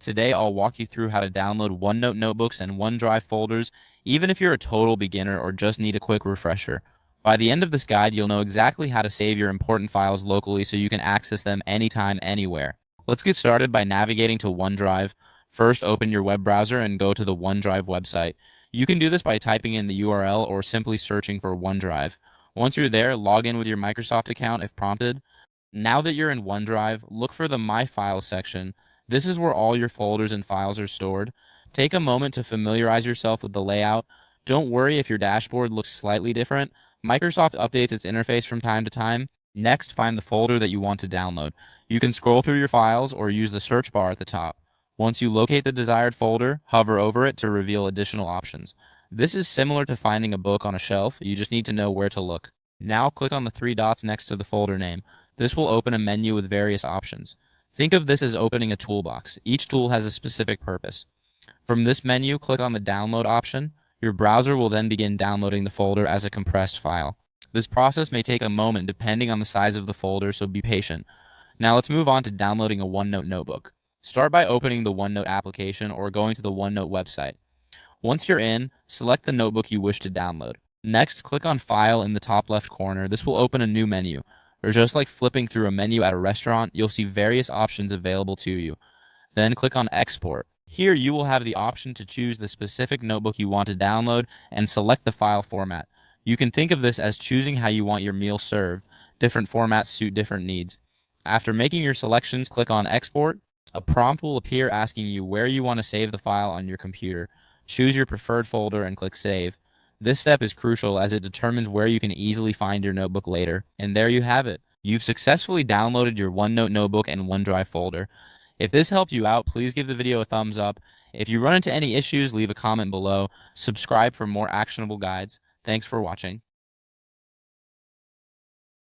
Today, I'll walk you through how to download OneNote notebooks and OneDrive folders, even if you're a total beginner or just need a quick refresher. By the end of this guide, you'll know exactly how to save your important files locally so you can access them anytime, anywhere. Let's get started by navigating to OneDrive. First, open your web browser and go to the OneDrive website. You can do this by typing in the URL or simply searching for OneDrive. Once you're there, log in with your Microsoft account if prompted. Now that you're in OneDrive, look for the My Files section. This is where all your folders and files are stored. Take a moment to familiarize yourself with the layout. Don't worry if your dashboard looks slightly different. Microsoft updates its interface from time to time. Next, find the folder that you want to download. You can scroll through your files or use the search bar at the top. Once you locate the desired folder, hover over it to reveal additional options. This is similar to finding a book on a shelf. You just need to know where to look. Now click on the three dots next to the folder name. This will open a menu with various options. Think of this as opening a toolbox. Each tool has a specific purpose. From this menu, click on the download option. Your browser will then begin downloading the folder as a compressed file. This process may take a moment depending on the size of the folder, so be patient. Now let's move on to downloading a OneNote notebook. Start by opening the OneNote application or going to the OneNote website. Once you're in, select the notebook you wish to download. Next, click on File in the top left corner. This will open a new menu. Or just like flipping through a menu at a restaurant, you'll see various options available to you. Then click on Export. Here you will have the option to choose the specific notebook you want to download and select the file format. You can think of this as choosing how you want your meal served. Different formats suit different needs. After making your selections, click on Export. A prompt will appear asking you where you want to save the file on your computer. Choose your preferred folder and click Save. This step is crucial as it determines where you can easily find your notebook later. And there you have it. You've successfully downloaded your OneNote notebook and OneDrive folder. If this helped you out, please give the video a thumbs up. If you run into any issues, leave a comment below. Subscribe for more actionable guides. Thanks for watching.